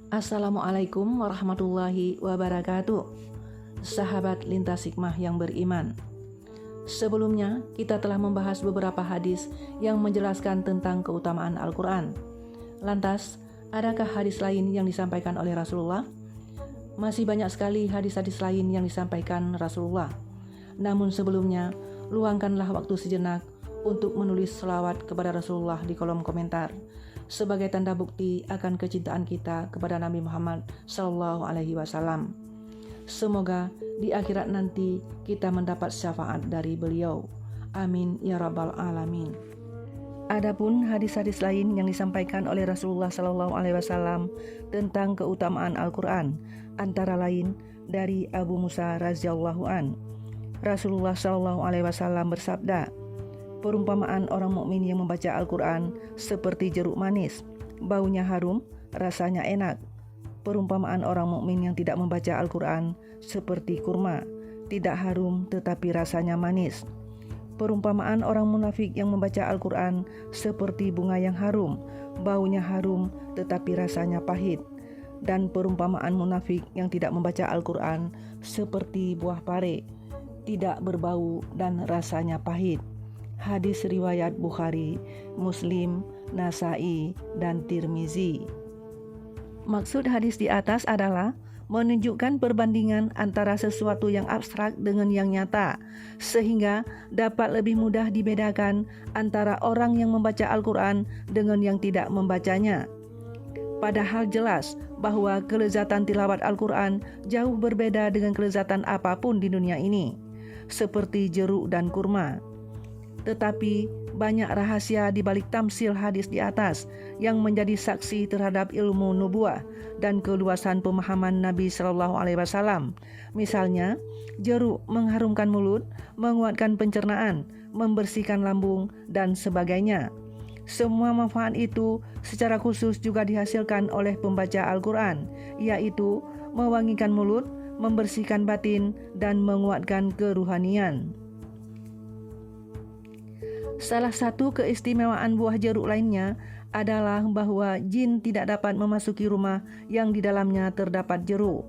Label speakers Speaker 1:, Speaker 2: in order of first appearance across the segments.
Speaker 1: Assalamualaikum warahmatullahi wabarakatuh. Sahabat lintas hikmah yang beriman, sebelumnya kita telah membahas beberapa hadis yang menjelaskan tentang keutamaan Al-Quran. Lantas, adakah hadis lain yang disampaikan oleh Rasulullah? Masih banyak sekali hadis-hadis lain yang disampaikan Rasulullah. Namun sebelumnya, luangkanlah waktu sejenak untuk menulis selawat kepada Rasulullah di kolom komentar sebagai tanda bukti akan kecintaan kita kepada Nabi Muhammad SAW. Semoga di akhirat nanti kita mendapat syafaat dari beliau. Amin ya rabbal alamin. Adapun hadis-hadis lain yang disampaikan oleh Rasulullah SAW tentang keutamaan Al-Quran, antara lain dari Abu Musa radhiyallahu an. Rasulullah SAW bersabda, perumpamaan orang mukmin yang membaca Al-Quran seperti jeruk manis, baunya harum, rasanya enak. Perumpamaan orang mukmin yang tidak membaca Al-Quran seperti kurma, tidak harum tetapi rasanya manis. Perumpamaan orang munafik yang membaca Al-Quran seperti bunga yang harum, baunya harum tetapi rasanya pahit. Dan perumpamaan munafik yang tidak membaca Al-Quran seperti buah pare, tidak berbau dan rasanya pahit. Hadis riwayat Bukhari, Muslim, Nasai, dan Tirmizi. Maksud hadis di atas adalah menunjukkan perbandingan antara sesuatu yang abstrak dengan yang nyata, sehingga dapat lebih mudah dibedakan antara orang yang membaca Al-Quran dengan yang tidak membacanya. Padahal jelas bahwa kelezatan tilawat Al-Quran jauh berbeda dengan kelezatan apapun di dunia ini, seperti jeruk dan kurma. Tetapi banyak rahasia di balik tamsil hadis di atas yang menjadi saksi terhadap ilmu nubuah dan keluasan pemahaman Nabi SAW. Misalnya, jeruk mengharumkan mulut, menguatkan pencernaan, membersihkan lambung, dan sebagainya. Semua manfaat itu secara khusus juga dihasilkan oleh pembaca Al-Quran, yaitu mewangikan mulut, membersihkan batin, dan menguatkan keruhanian. Salah satu keistimewaan buah jeruk lainnya adalah bahwa jin tidak dapat memasuki rumah yang di dalamnya terdapat jeruk.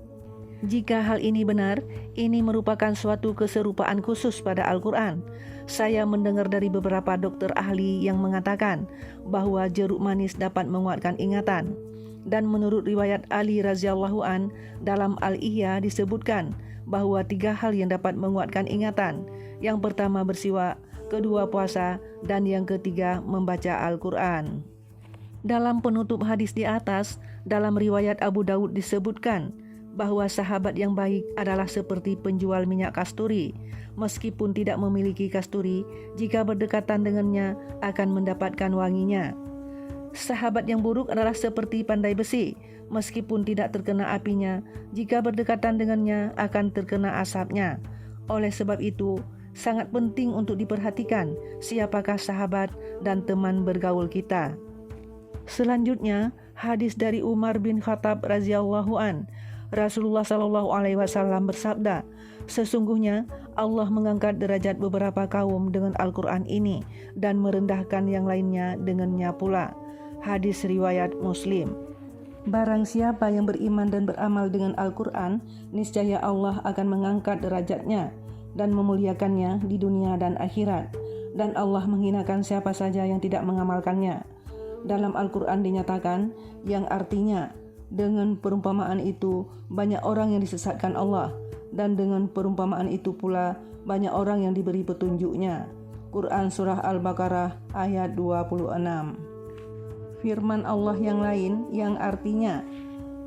Speaker 1: Jika hal ini benar, ini merupakan suatu keserupaan khusus pada Al-Quran. Saya mendengar dari beberapa dokter ahli yang mengatakan bahwa jeruk manis dapat menguatkan ingatan. Dan menurut riwayat Ali radhiyallahu an dalam Al-Ihya disebutkan bahwa 3 hal yang dapat menguatkan ingatan. Yang pertama bersiwak, kedua puasa, dan yang ketiga membaca Al-Quran. Dalam penutup hadis di atas, dalam riwayat Abu Daud disebutkan bahwa sahabat yang baik adalah seperti penjual minyak kasturi. Meskipun tidak memiliki kasturi, jika berdekatan dengannya akan mendapatkan wanginya. Sahabat yang buruk adalah seperti pandai besi. Meskipun tidak terkena apinya, jika berdekatan dengannya akan terkena asapnya. Oleh sebab itu, sangat penting untuk diperhatikan siapakah sahabat dan teman bergaul kita. Selanjutnya, hadis dari Umar bin Khattab radhiyallahu an. Rasulullah SAW bersabda, sesungguhnya Allah mengangkat derajat beberapa kaum dengan Al-Quran ini dan merendahkan yang lainnya dengannya pula. Hadis riwayat Muslim. Barang siapa yang beriman dan beramal dengan Al-Quran, niscaya Allah akan mengangkat derajatnya dan memuliakannya di dunia dan akhirat, dan Allah menghinakan siapa saja yang tidak mengamalkannya. Dalam Al-Quran dinyatakan yang artinya, dengan perumpamaan itu banyak orang yang disesatkan Allah, dan dengan perumpamaan itu pula banyak orang yang diberi petunjuknya. Quran Surah Al-Baqarah ayat 26. Firman Allah yang lain yang artinya,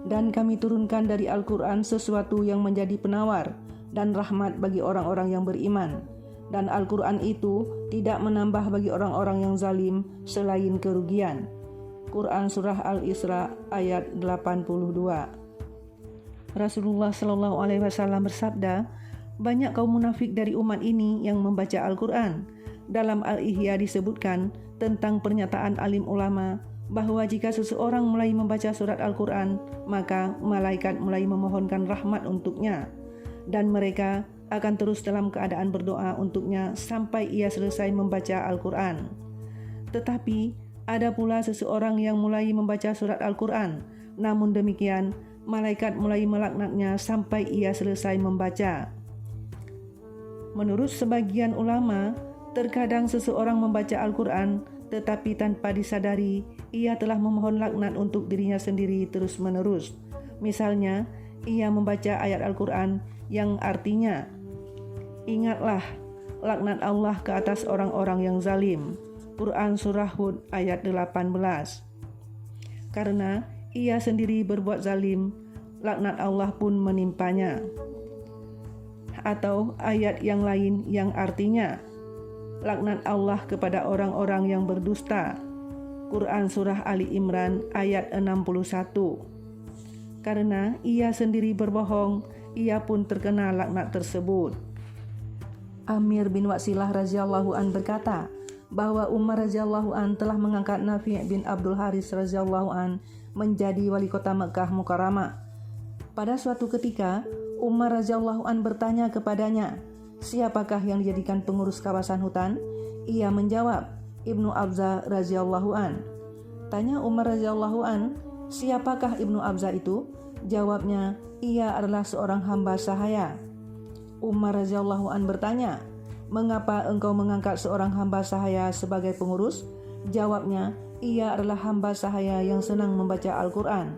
Speaker 1: dan kami turunkan dari Al-Quran sesuatu yang menjadi penawar dan rahmat bagi orang-orang yang beriman. Dan Al-Quran itu tidak menambah bagi orang-orang yang zalim selain kerugian. Quran Surah Al-Isra ayat 82. Rasulullah SAW bersabda, banyak kaum munafik dari umat ini yang membaca Al-Quran. Dalam Al-Ihya disebutkan tentang pernyataan alim ulama bahwa jika seseorang mulai membaca surat Al-Quran, maka malaikat mulai memohonkan rahmat untuknya. Dan mereka akan terus dalam keadaan berdoa untuknya sampai ia selesai membaca Al-Quran. Tetapi ada pula seseorang yang mulai membaca surat Al-Quran, Namun demikian, malaikat mulai melaknatnya sampai ia selesai membaca. Menurut sebagian ulama, terkadang seseorang membaca Al-Quran tetapi tanpa disadari ia telah memohon laknat untuk dirinya sendiri terus-menerus. Misalnya, ia membaca ayat Al-Quran yang artinya, "Ingatlah laknat Allah ke atas orang-orang yang zalim." Quran Surah Hud ayat 18. Karena ia sendiri berbuat zalim, laknat Allah pun menimpanya. Atau ayat yang lain yang artinya, laknat Allah kepada orang-orang yang berdusta. Quran Surah Ali Imran ayat 61. Karena ia sendiri berbohong, ia pun terkena laknat tersebut. Amir bin Watsilah radhiyallahu an berkata bahwa Umar radhiyallahu an telah mengangkat Nafi' bin Abdul Haris radhiyallahu an menjadi wali kota Mekah Mukarramah. Pada suatu ketika, Umar radhiyallahu an bertanya kepadanya, "Siapakah yang dijadikan pengurus kawasan hutan?" Ia menjawab, "Ibnu Abza radhiyallahu an." Tanya Umar radhiyallahu an, "Siapakah Ibnu Abza itu?" Jawabnya, "Ia adalah seorang hamba sahaya." Umar radhiyallahu an bertanya, "Mengapa engkau mengangkat seorang hamba sahaya sebagai pengurus?" Jawabnya, "Ia adalah hamba sahaya yang senang membaca Al-Quran."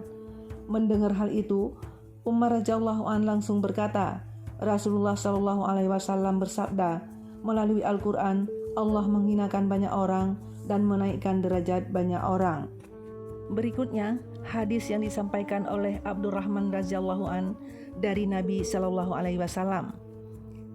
Speaker 1: Mendengar hal itu, Umar radhiyallahu an langsung berkata, "Rasulullah Shallallahu Alaihi Wasallam bersabda, melalui Al-Quran Allah menghinakan banyak orang dan menaikkan derajat banyak orang." Berikutnya, hadis yang disampaikan oleh Abdurrahman radhiyallahu an dari Nabi Shallallahu Alaihi Wasallam.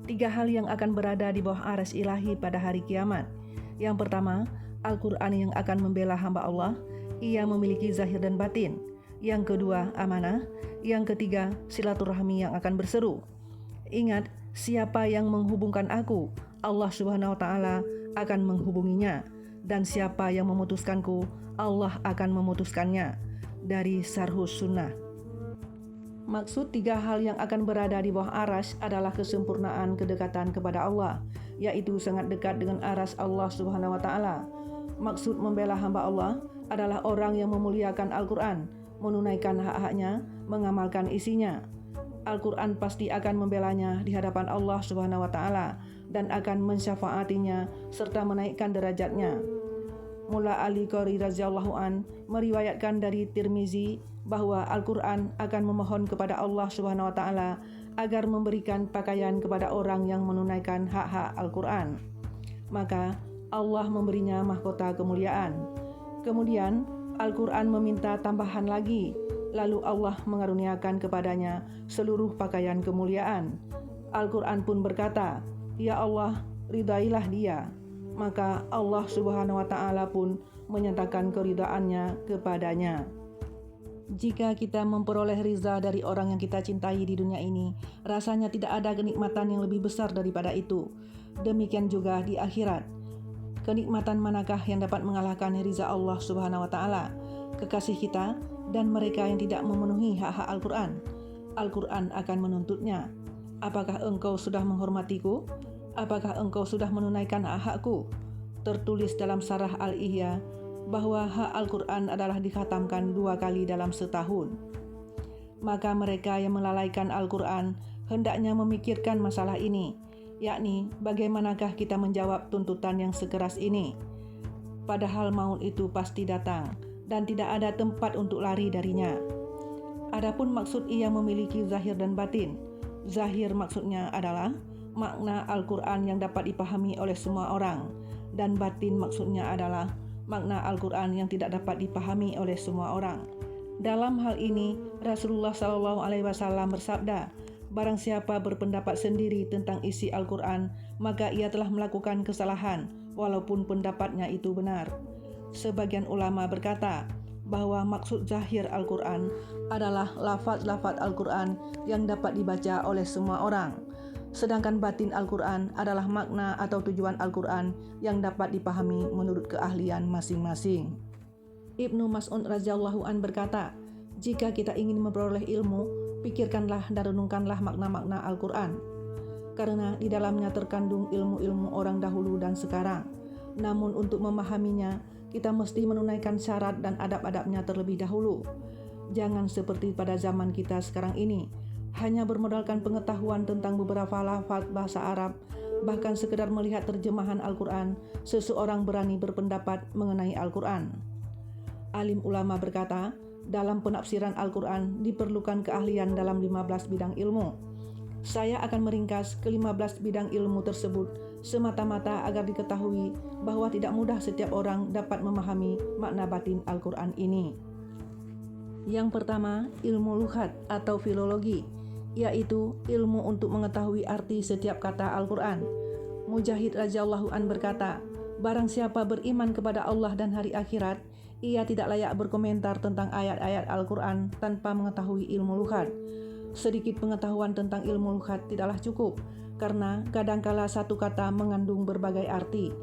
Speaker 1: 3 hal yang akan berada di bawah arsy ilahi pada hari kiamat. Yang pertama, Al-Quran yang akan membela hamba Allah. Ia memiliki zahir dan batin. Yang kedua, amanah. Yang ketiga, silaturahmi yang akan berseru. Ingat, siapa yang menghubungkan aku, Allah Subhanahu wa Ta'ala akan menghubunginya. Dan siapa yang memutuskanku, Allah akan memutuskannya. Dari Sarhus Sunnah. Maksud 3 hal yang akan berada di bawah arsy adalah kesempurnaan kedekatan kepada Allah, yaitu sangat dekat dengan arsy Allah Subhanahu wa Ta'ala. Maksud membela hamba Allah adalah orang yang memuliakan Al-Quran, menunaikan hak-haknya, mengamalkan isinya. Al-Quran pasti akan membelanya di hadapan Allah Subhanahu wa Ta'ala dan akan mensyafaatinya serta menaikkan derajatnya. Mula Ali Qari radhiyallahu an meriwayatkan dari Tirmizi bahwa Al-Quran akan memohon kepada Allah Subhanahu wa Ta'ala agar memberikan pakaian kepada orang yang menunaikan hak-hak Al-Quran. Maka Allah memberinya mahkota kemuliaan. Kemudian Al-Quran meminta tambahan lagi, lalu Allah mengaruniakan kepadanya seluruh pakaian kemuliaan. Al-Quran pun berkata, "Ya Allah, ridailah dia." Maka Allah Subhanahu wa Ta'ala pun menyatakan keridaannya kepadanya. Jika kita memperoleh ridha dari orang yang kita cintai di dunia ini, rasanya tidak ada kenikmatan yang lebih besar daripada itu. Demikian juga di akhirat. Kenikmatan manakah yang dapat mengalahkan ridha Allah Subhanahu wa Ta'ala, kekasih kita, dan mereka yang tidak memenuhi hak-hak Al-Quran? Al-Quran akan menuntutnya. Apakah engkau sudah menghormatiku? Apakah engkau sudah menunaikan hak-hakku? Tertulis dalam Syarah Al-Ihya bahwa hak Al-Quran adalah dikhatamkan 2 kali dalam setahun. Maka mereka yang melalaikan Al-Quran hendaknya memikirkan masalah ini, yakni bagaimanakah kita menjawab tuntutan yang sekeras ini. Padahal maut itu pasti datang dan tidak ada tempat untuk lari darinya. Adapun maksud ia memiliki zahir dan batin. Zahir maksudnya adalah makna Al-Quran yang dapat dipahami oleh semua orang, dan batin maksudnya adalah makna Al-Quran yang tidak dapat dipahami oleh semua orang. Dalam hal ini, Rasulullah SAW bersabda, "Barang siapa berpendapat sendiri tentang isi Al-Quran, maka ia telah melakukan kesalahan, walaupun pendapatnya itu benar." Sebagian ulama berkata bahwa maksud zahir Al-Quran adalah lafaz-lafaz Al-Quran yang dapat dibaca oleh semua orang. Sedangkan batin Al-Quran adalah makna atau tujuan Al-Quran yang dapat dipahami menurut keahlian masing-masing. Ibnu Mas'ud radhiyallahu an berkata, "Jika kita ingin memperoleh ilmu, pikirkanlah dan renungkanlah makna-makna Al-Quran. Karena di dalamnya terkandung ilmu-ilmu orang dahulu dan sekarang. Namun untuk memahaminya, kita mesti menunaikan syarat dan adab-adabnya terlebih dahulu. Jangan seperti pada zaman kita sekarang ini, hanya bermodalkan pengetahuan tentang beberapa lafaz bahasa Arab, bahkan sekedar melihat terjemahan Al-Quran, seseorang berani berpendapat mengenai Al-Quran. Alim ulama berkata, dalam penafsiran Al-Quran diperlukan keahlian dalam 15 bidang ilmu. Saya akan meringkas ke-15 bidang ilmu tersebut semata-mata agar diketahui bahwa tidak mudah setiap orang dapat memahami makna batin Al-Quran ini. Yang pertama, ilmu lughat atau filologi, yaitu ilmu untuk mengetahui arti setiap kata Al-Quran. Mujahid radhiyallahu an berkata, barang siapa beriman kepada Allah dan hari akhirat, ia tidak layak berkomentar tentang ayat-ayat Al-Quran tanpa mengetahui ilmu lughat. Sedikit pengetahuan tentang ilmu lughat tidaklah cukup, karena kadangkala satu kata mengandung berbagai arti.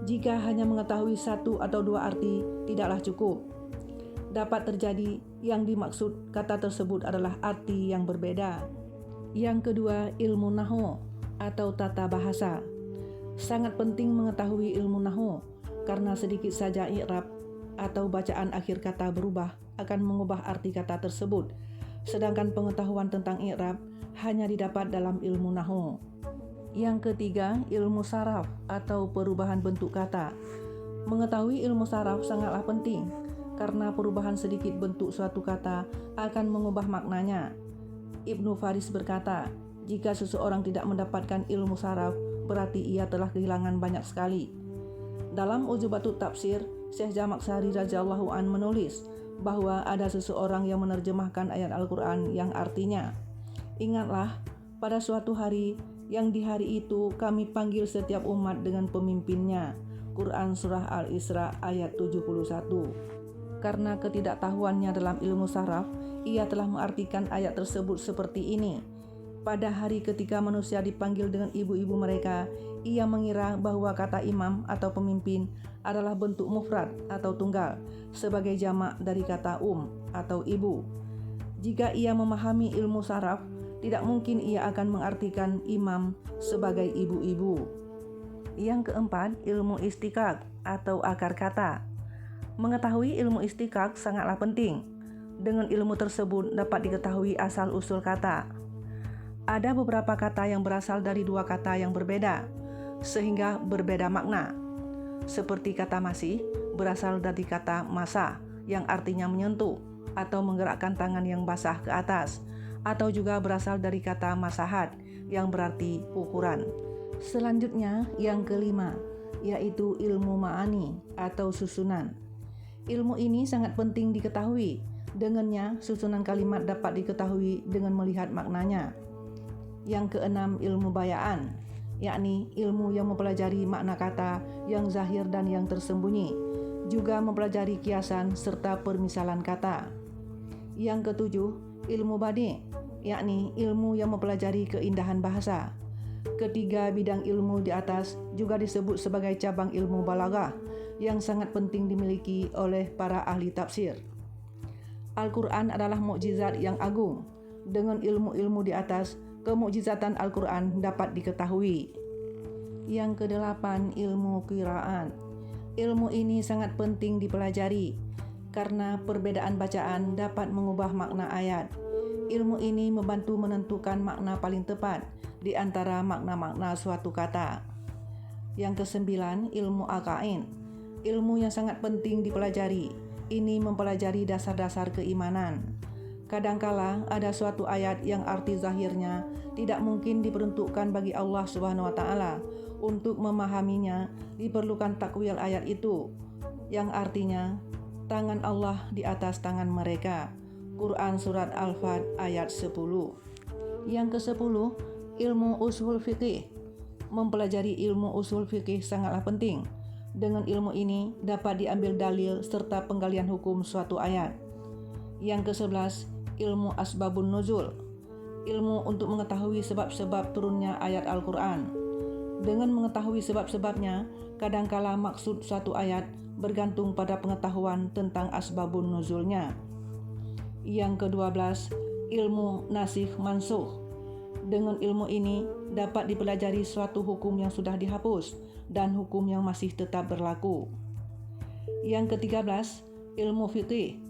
Speaker 1: Jika hanya mengetahui satu atau dua arti, tidaklah cukup. Dapat terjadi yang dimaksud kata tersebut adalah arti yang berbeda. Yang kedua, ilmu nahwu atau tata bahasa. Sangat penting mengetahui ilmu nahwu, karena sedikit saja i'rab atau bacaan akhir kata berubah akan mengubah arti kata tersebut. Sedangkan pengetahuan tentang i'rab hanya didapat dalam ilmu nahwu. Yang ketiga, ilmu saraf atau perubahan bentuk kata. Mengetahui ilmu saraf sangatlah penting, karena perubahan sedikit bentuk suatu kata akan mengubah maknanya. Ibnu Faris berkata, jika seseorang tidak mendapatkan ilmu saraf, berarti ia telah kehilangan banyak sekali. Dalam Ujubatut Tafsir, Syekh Jamak Sari radhiyallahu an menulis bahwa ada seseorang yang menerjemahkan ayat Al-Quran yang artinya, ingatlah, pada suatu hari yang di hari itu kami panggil setiap umat dengan pemimpinnya. Quran Surah Al-Isra ayat 71. Karena ketidaktahuannya dalam ilmu saraf, ia telah mengartikan ayat tersebut seperti ini. Pada hari ketika manusia dipanggil dengan ibu-ibu mereka, ia mengira bahwa kata imam atau pemimpin adalah bentuk mufrad atau tunggal, sebagai jamak dari kata atau ibu. Jika ia memahami ilmu saraf, tidak mungkin ia akan mengartikan imam sebagai ibu-ibu. Yang keempat, ilmu istikak atau akar kata. Mengetahui ilmu istikak sangatlah penting. Dengan ilmu tersebut dapat diketahui asal-usul kata. Ada beberapa kata yang berasal dari dua kata yang berbeda, sehingga berbeda makna. Seperti kata masih berasal dari kata masa, yang artinya menyentuh atau menggerakkan tangan yang basah ke atas, atau juga berasal dari kata masahat, yang berarti ukuran. Selanjutnya, yang kelima, yaitu ilmu ma'ani atau susunan. Ilmu ini sangat penting diketahui. Dengannya, susunan kalimat dapat diketahui dengan melihat maknanya. Yang keenam, ilmu bayaan, yakni ilmu yang mempelajari makna kata yang zahir dan yang tersembunyi, juga mempelajari kiasan serta permisalan kata. Yang ketujuh, ilmu badi, yakni ilmu yang mempelajari keindahan bahasa. Ketiga bidang ilmu di atas juga disebut sebagai cabang ilmu balaghah, yang sangat penting dimiliki oleh para ahli tafsir. Al-Quran adalah mukjizat yang agung. Dengan ilmu-ilmu di atas, kemukjizatan Al-Quran dapat diketahui. Yang kedelapan, ilmu qiraat. Ilmu ini sangat penting dipelajari, karena perbedaan bacaan dapat mengubah makna ayat. Ilmu ini membantu menentukan makna paling tepat di antara makna-makna suatu kata. Yang kesembilan, ilmu aqaid. Ilmu yang sangat penting dipelajari. Ini mempelajari dasar-dasar keimanan. Kadangkala ada suatu ayat yang arti zahirnya tidak mungkin diperuntukkan bagi Allah Subhanahu wa taala. Untuk memahaminya diperlukan takwil ayat itu, yang artinya tangan Allah di atas tangan mereka. Quran Surat Al-Fat ayat 10. Yang ke-10, ilmu usul fikih. Mempelajari ilmu usul fikih sangatlah penting. Dengan ilmu ini dapat diambil dalil serta penggalian hukum suatu ayat. Yang ke-11, ilmu asbabun nuzul. Ilmu untuk mengetahui sebab-sebab turunnya ayat Al-Quran. Dengan mengetahui sebab-sebabnya, kadangkala maksud suatu ayat bergantung pada pengetahuan tentang asbabun nuzulnya. Yang ke-12, ilmu nasikh mansukh. Dengan ilmu ini dapat dipelajari suatu hukum yang sudah dihapus dan hukum yang masih tetap berlaku. Yang ke-13, ilmu fiqih.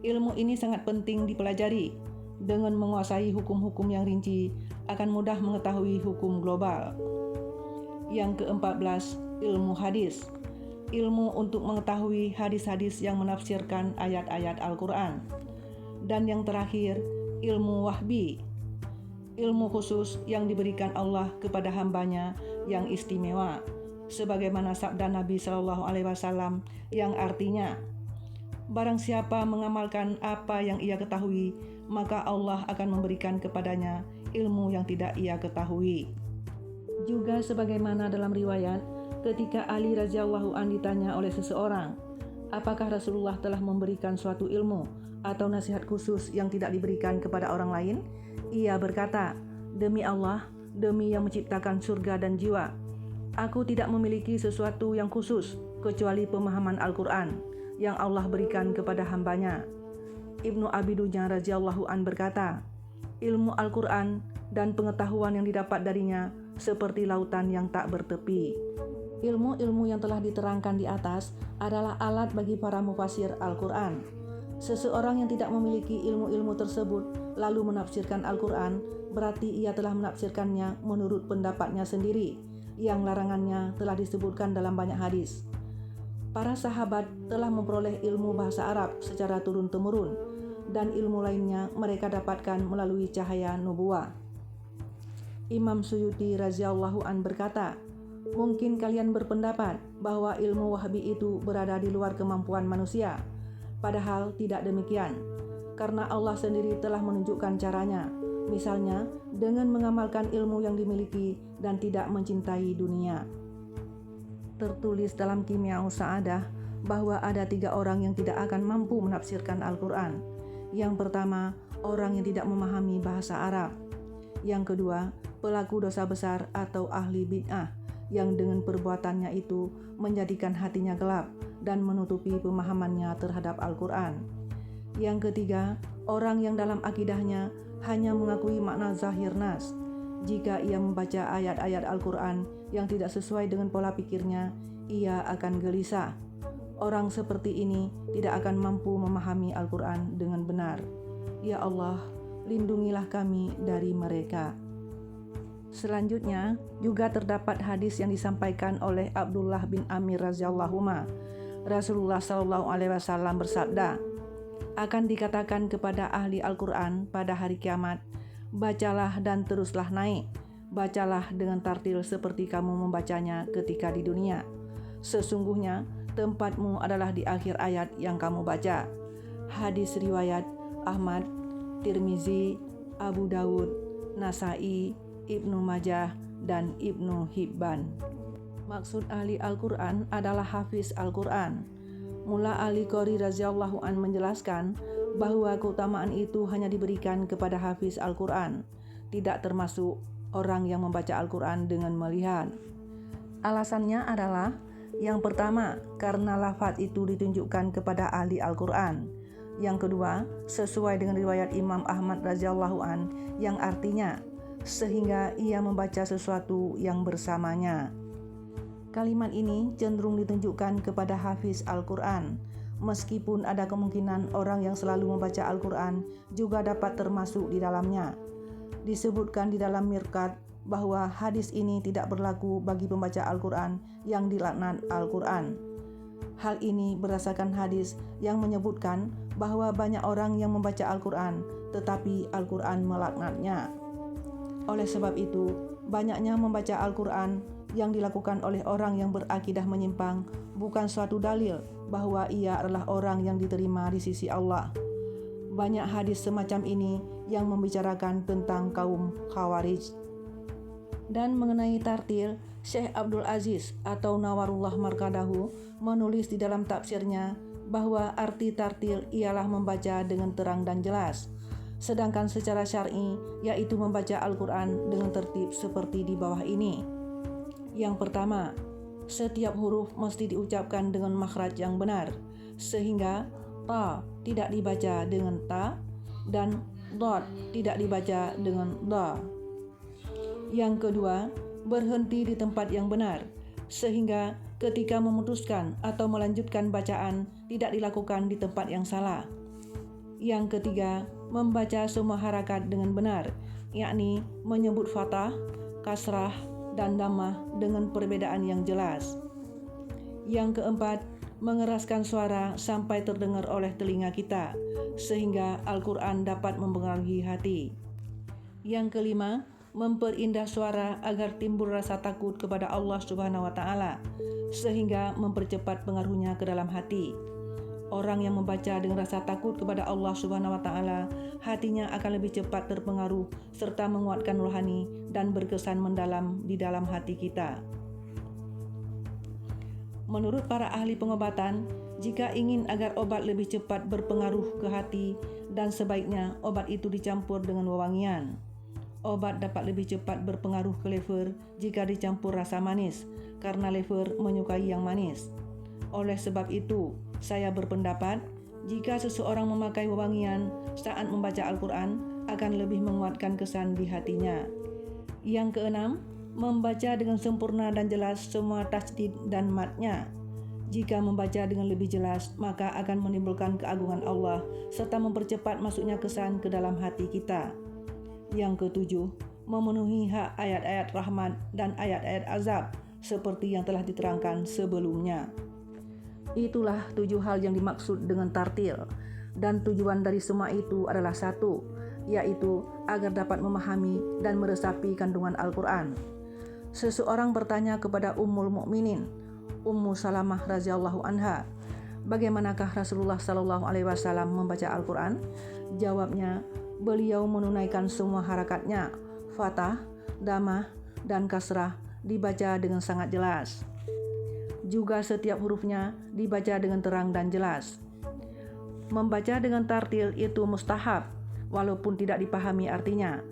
Speaker 1: Ilmu ini sangat penting dipelajari. Dengan menguasai hukum-hukum yang rinci, akan mudah mengetahui hukum global. Yang ke-14, ilmu hadis. Ilmu untuk mengetahui hadis-hadis yang menafsirkan ayat-ayat Al-Quran. Dan yang terakhir, ilmu wahbi. Ilmu khusus yang diberikan Allah kepada hambanya yang istimewa. Sebagaimana sabda Nabi SAW yang artinya, barang siapa mengamalkan apa yang ia ketahui, maka Allah akan memberikan kepadanya ilmu yang tidak ia ketahui. Juga sebagaimana dalam riwayat, ketika Ali radhiyallahu an ditanya oleh seseorang, apakah Rasulullah telah memberikan suatu ilmu atau nasihat khusus yang tidak diberikan kepada orang lain? Ia berkata, demi Allah, demi yang menciptakan surga dan jiwa, aku tidak memiliki sesuatu yang khusus kecuali pemahaman Al-Quran yang Allah berikan kepada hambanya. Ibnu Abi Dunya radhiyallahu an berkata, ilmu Al-Quran dan pengetahuan yang didapat darinya seperti lautan yang tak bertepi. Ilmu-ilmu yang telah diterangkan di atas adalah alat bagi para mufasir Al-Quran. Seseorang yang tidak memiliki ilmu-ilmu tersebut lalu menafsirkan Al-Quran, berarti ia telah menafsirkannya menurut pendapatnya sendiri, yang larangannya telah disebutkan dalam banyak hadis. Para sahabat telah memperoleh ilmu bahasa Arab secara turun-temurun, dan ilmu lainnya mereka dapatkan melalui cahaya nubuwah. Imam Suyuti radhiyallahu an berkata, mungkin kalian berpendapat bahwa ilmu wahbi itu berada di luar kemampuan manusia. Padahal tidak demikian, karena Allah sendiri telah menunjukkan caranya, misalnya dengan mengamalkan ilmu yang dimiliki dan tidak mencintai dunia. Tertulis dalam Kimia Sa'adah bahwa ada 3 orang yang tidak akan mampu menafsirkan Al-Quran. Yang pertama, orang yang tidak memahami bahasa Arab. Yang kedua, pelaku dosa besar atau ahli bid'ah yang dengan perbuatannya itu menjadikan hatinya gelap dan menutupi pemahamannya terhadap Al-Quran. Yang ketiga, orang yang dalam akidahnya hanya mengakui makna zahir nas. Jika ia membaca ayat-ayat Al-Quran yang tidak sesuai dengan pola pikirnya, ia akan gelisah. Orang seperti ini tidak akan mampu memahami Al-Quran dengan benar. Ya Allah, lindungilah kami dari mereka. Selanjutnya, juga terdapat hadis yang disampaikan oleh Abdullah bin Amir radhiyallahu anhu. Rasulullah SAW bersabda, akan dikatakan kepada ahli Al-Quran pada hari kiamat, bacalah dan teruslah naik. Bacalah dengan tartil seperti kamu membacanya ketika di dunia. Sesungguhnya tempatmu adalah di akhir ayat yang kamu baca. Hadis riwayat Ahmad, Tirmizi, Abu Dawud, Nasai, Ibnu Majah, dan Ibnu Hibban. Maksud ahli Al-Quran adalah hafiz Al-Quran. Mula Ali Qori radhiyallahu an menjelaskan bahwa keutamaan itu hanya diberikan kepada hafiz Al-Quran, tidak termasuk orang yang membaca Al-Quran dengan melihat. Alasannya adalah, yang pertama, karena lafaz itu ditunjukkan kepada ahli Al-Quran. Yang kedua, sesuai dengan riwayat Imam Ahmad radhiyallahu an yang artinya, sehingga ia membaca sesuatu yang bersamanya. Kalimat ini cenderung ditunjukkan kepada hafiz Al-Quran, meskipun ada kemungkinan orang yang selalu membaca Al-Quran juga dapat termasuk di dalamnya. Disebutkan di dalam Mirqat bahwa hadis ini tidak berlaku bagi pembaca Al-Quran yang dilaknat Al-Quran. Hal ini berdasarkan hadis yang menyebutkan bahwa banyak orang yang membaca Al-Quran, tetapi Al-Quran melaknatnya. Oleh sebab itu, banyaknya membaca Al-Quran yang dilakukan oleh orang yang berakidah menyimpang bukan suatu dalil bahwa ia adalah orang yang diterima di sisi Allah. Banyak hadis semacam ini yang membicarakan tentang kaum Khawarij. Dan mengenai tartil, Syekh Abdul Aziz atau Nawarullah Markadahu menulis di dalam tafsirnya bahwa arti tartil ialah membaca dengan terang dan jelas. Sedangkan secara syar'i yaitu membaca Al-Quran dengan tertib seperti di bawah ini. Yang pertama, setiap huruf mesti diucapkan dengan makhraj yang benar, sehingga ta tidak dibaca dengan ta dan dot tidak dibaca dengan da. Yang kedua, berhenti di tempat yang benar, sehingga ketika memutuskan atau melanjutkan bacaan tidak dilakukan di tempat yang salah. Yang ketiga, membaca semua harakat dengan benar, yakni menyebut fathah, kasrah, dan dhammah dengan perbedaan yang jelas. Yang keempat, mengeraskan suara sampai terdengar oleh telinga kita, sehingga Al-Quran dapat mempengaruhi hati. Yang kelima, memperindah suara agar timbul rasa takut kepada Allah Subhanahu wa Ta'ala, sehingga mempercepat pengaruhnya ke dalam hati. Orang yang membaca dengan rasa takut kepada Allah Subhanahu wa Ta'ala, hatinya akan lebih cepat terpengaruh serta menguatkan rohani dan berkesan mendalam di dalam hati kita. Menurut para ahli pengobatan, jika ingin agar obat lebih cepat berpengaruh ke hati, dan sebaiknya obat itu dicampur dengan wewangian. Obat dapat lebih cepat berpengaruh ke liver jika dicampur rasa manis, karena liver menyukai yang manis. Oleh sebab itu, saya berpendapat jika seseorang memakai wewangian saat membaca Al-Quran akan lebih menguatkan kesan di hatinya. Yang keenam, membaca dengan sempurna dan jelas semua tasdid dan matnya. Jika membaca dengan lebih jelas, maka akan menimbulkan keagungan Allah serta mempercepat masuknya kesan ke dalam hati kita. Yang ketujuh, memenuhi hak ayat-ayat rahmat dan ayat-ayat azab seperti yang telah diterangkan sebelumnya. Itulah 7 hal yang dimaksud dengan tartil, dan tujuan dari semua itu adalah satu, yaitu agar dapat memahami dan meresapi kandungan Al-Quran. Seseorang bertanya kepada Ummul Mukminin, Ummu Salamah radhiyallahu anha, bagaimanakah Rasulullah sallallahu alaihi wasallam membaca Al-Quran? Jawabnya, beliau menunaikan semua harakatnya, fathah, dhammah, dan kasrah dibaca dengan sangat jelas. Juga setiap hurufnya dibaca dengan terang dan jelas. Membaca dengan tartil itu mustahab, walaupun tidak dipahami artinya.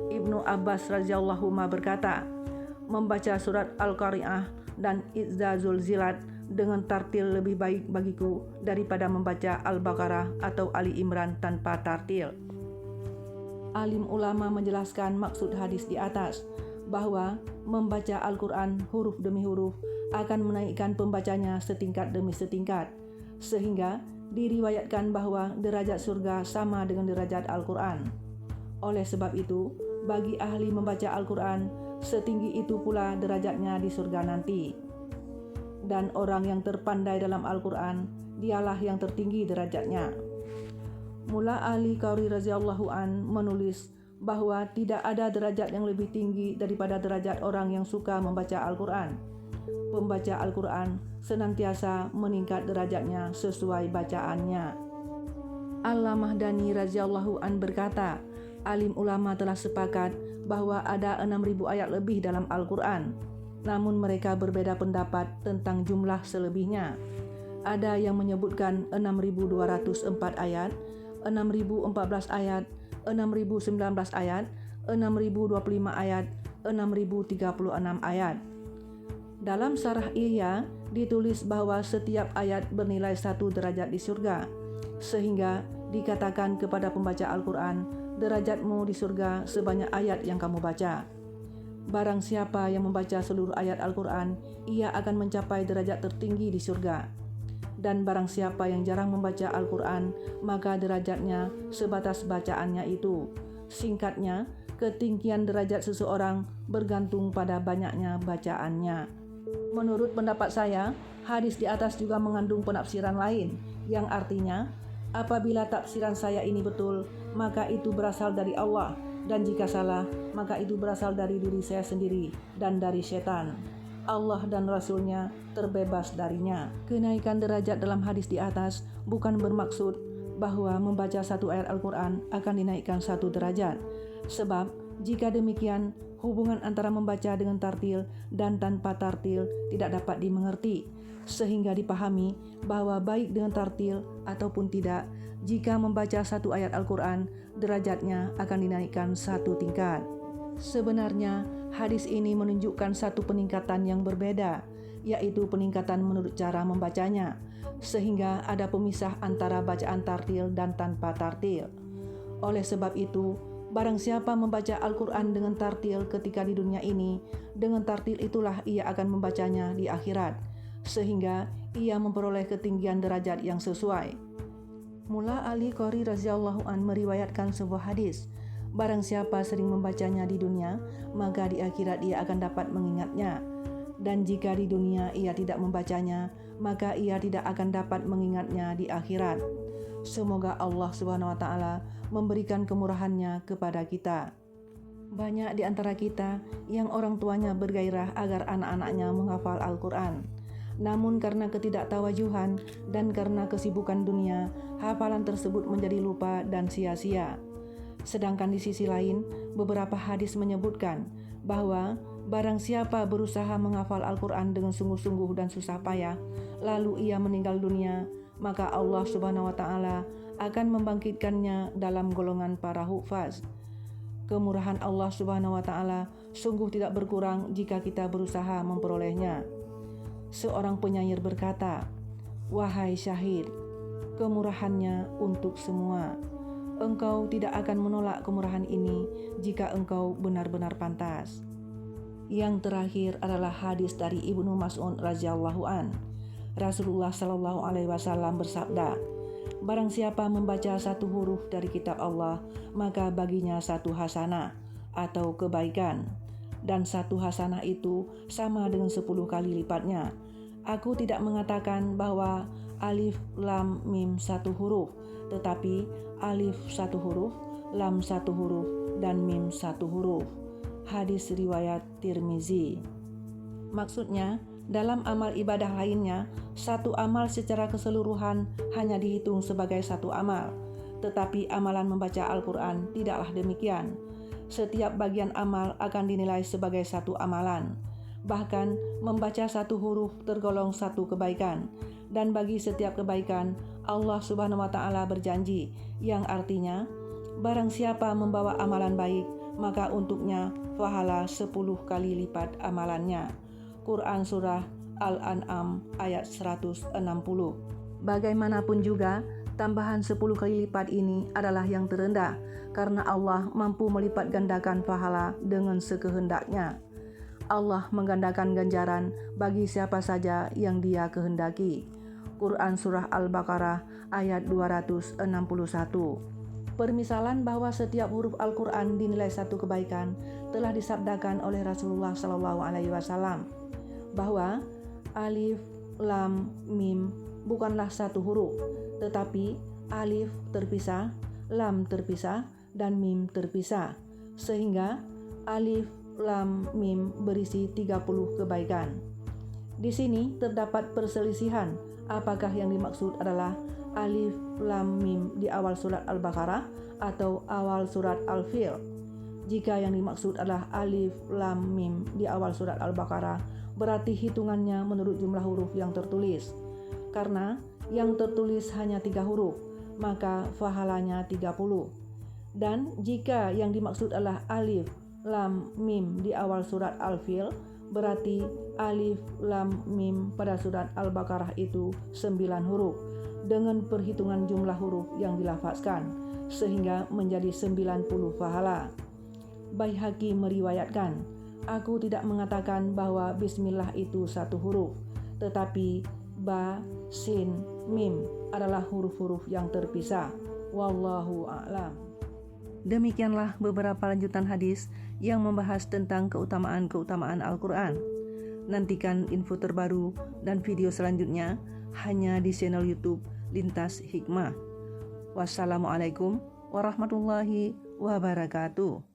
Speaker 1: Ibnu Abbas radhiyallahu anhu berkata, membaca surat Al-Qari'ah dan Izzazul Zilat dengan tartil lebih baik bagiku daripada membaca Al-Baqarah atau Ali Imran tanpa tartil. Alim ulama menjelaskan maksud hadis di atas, bahwa membaca Al-Quran huruf demi huruf akan menaikkan pembacanya setingkat demi setingkat, sehingga diriwayatkan bahwa derajat surga sama dengan derajat Al-Quran. Oleh sebab itu, bagi ahli membaca Al-Quran, setinggi itu pula derajatnya di surga nanti. Dan orang yang terpandai dalam Al-Quran, dialah yang tertinggi derajatnya. Mula Ali Qari radhiyallahu an menulis bahwa tidak ada derajat yang lebih tinggi daripada derajat orang yang suka membaca Al-Quran. Pembaca Al-Quran senantiasa meningkat derajatnya sesuai bacaannya. Al-Allamah Dani radhiyallahu an berkata, alim ulama telah sepakat bahwa ada 6.000 ayat lebih dalam Al-Quran. Namun mereka berbeda pendapat tentang jumlah selebihnya. Ada yang menyebutkan 6.204 ayat, 6.014 ayat, 6.019 ayat, 6.025 ayat, 6.036 ayat. Dalam Syarah Ihya ditulis bahwa setiap ayat bernilai 1 derajat di surga, sehingga dikatakan kepada pembaca Al-Quran, derajatmu di surga sebanyak ayat yang kamu baca. Barang siapa yang membaca seluruh ayat Al-Quran, ia akan mencapai derajat tertinggi di surga. Dan barang siapa yang jarang membaca Al-Quran, maka derajatnya sebatas bacaannya itu. Singkatnya, ketinggian derajat seseorang bergantung pada banyaknya bacaannya. Menurut pendapat saya, hadis di atas juga mengandung penafsiran lain, yang artinya, apabila tafsiran saya ini betul, maka itu berasal dari Allah, dan jika salah, maka itu berasal dari diri saya sendiri dan dari setan. Allah dan Rasul-Nya terbebas darinya. Kenaikan derajat dalam hadis di atas bukan bermaksud bahwa membaca 1 ayat Al-Quran akan dinaikkan 1 derajat. Sebab, jika demikian, hubungan antara membaca dengan tartil dan tanpa tartil tidak dapat dimengerti, sehingga dipahami bahwa baik dengan tartil ataupun tidak, jika membaca 1 ayat Al-Quran, derajatnya akan dinaikkan 1 tingkat. Sebenarnya, hadis ini menunjukkan satu peningkatan yang berbeda, yaitu peningkatan menurut cara membacanya, sehingga ada pemisah antara bacaan tartil dan tanpa tartil. Oleh sebab itu, barang siapa membaca Al-Quran dengan tartil ketika di dunia ini, dengan tartil itulah ia akan membacanya di akhirat, sehingga ia memperoleh ketinggian derajat yang sesuai. Mula Ali Qori radhiyallahu an meriwayatkan sebuah hadis, barang siapa sering membacanya di dunia, maka di akhirat ia akan dapat mengingatnya. Dan jika di dunia ia tidak membacanya, maka ia tidak akan dapat mengingatnya di akhirat. Semoga Allah Subhanahu wa taala memberikan kemurahannya kepada kita. Banyak di antara kita yang orang tuanya bergairah agar anak-anaknya menghafal Al-Quran. Namun karena ketidaktawajuhan dan karena kesibukan dunia, hafalan tersebut menjadi lupa dan sia-sia. Sedangkan di sisi lain, beberapa hadis menyebutkan bahwa barang siapa berusaha menghafal Al-Quran dengan sungguh-sungguh dan susah payah, lalu ia meninggal dunia, maka Allah Subhanahu wa taala akan membangkitkannya dalam golongan para hufaz. Kemurahan Allah Subhanahu wa taala sungguh tidak berkurang jika kita berusaha memperolehnya. Seorang penyair berkata, "Wahai syahid, kemurahannya untuk semua. Engkau tidak akan menolak kemurahan ini jika engkau benar-benar pantas." Yang terakhir adalah hadis dari Ibnu Mas'ud radhiyallahu an. Rasulullah Shallallahu alaihi wasallam bersabda, barang siapa membaca satu huruf dari kitab Allah, maka baginya satu hasanah atau kebaikan, dan satu hasanah itu sama dengan 10 kali lipatnya. Aku tidak mengatakan bahwa alif, lam, mim satu huruf, tetapi alif satu huruf, lam satu huruf, dan mim satu huruf. Hadis riwayat Tirmizi. Maksudnya, dalam amal ibadah lainnya, satu amal secara keseluruhan hanya dihitung sebagai satu amal. Tetapi amalan membaca Al-Quran tidaklah demikian. Setiap bagian amal akan dinilai sebagai satu amalan. Bahkan membaca satu huruf tergolong satu kebaikan. Dan bagi setiap kebaikan, Allah Subhanahu wa taala berjanji, yang artinya, barang siapa membawa amalan baik, maka untuknya pahala 10 kali lipat amalannya. Quran Surah Al-An'am ayat 160. Bagaimanapun juga, tambahan 10 kali lipat ini adalah yang terendah, karena Allah mampu melipat gandakan pahala dengan sekehendaknya. Allah menggandakan ganjaran bagi siapa saja yang Dia kehendaki. Quran Surah Al-Baqarah ayat 261. Permisalan bahwa setiap huruf Al-Quran dinilai satu kebaikan telah disabdakan oleh Rasulullah Shallallahu alaihi wasallam, bahwa alif, lam, mim bukanlah satu huruf, tetapi alif terpisah, lam terpisah, dan mim terpisah, sehingga alif, lam, mim berisi 30 kebaikan. Di sini terdapat perselisihan apakah yang dimaksud adalah alif, lam, mim di awal surat Al-Baqarah atau awal surat Al-Fil. Jika yang dimaksud adalah alif, lam, mim di awal surat Al-Baqarah, berarti hitungannya menurut jumlah huruf yang tertulis. Karena yang tertulis hanya 3 huruf, maka pahalanya 30. Dan jika yang dimaksud adalah alif, lam, mim di awal surat Al-Fil, berarti alif, lam, mim pada surat Al-Baqarah itu 9 huruf dengan perhitungan jumlah huruf yang dilafazkan, sehingga menjadi 90 pahala. Baihaqi meriwayatkan, aku tidak mengatakan bahwa bismillah itu satu huruf, tetapi ba, sin, mim adalah huruf-huruf yang terpisah. Wallahu a'lam. Demikianlah beberapa lanjutan hadis yang membahas tentang keutamaan-keutamaan Al-Quran. Nantikan info terbaru dan video selanjutnya hanya di channel YouTube Lintas Hikmah. Wassalamualaikum warahmatullahi wabarakatuh.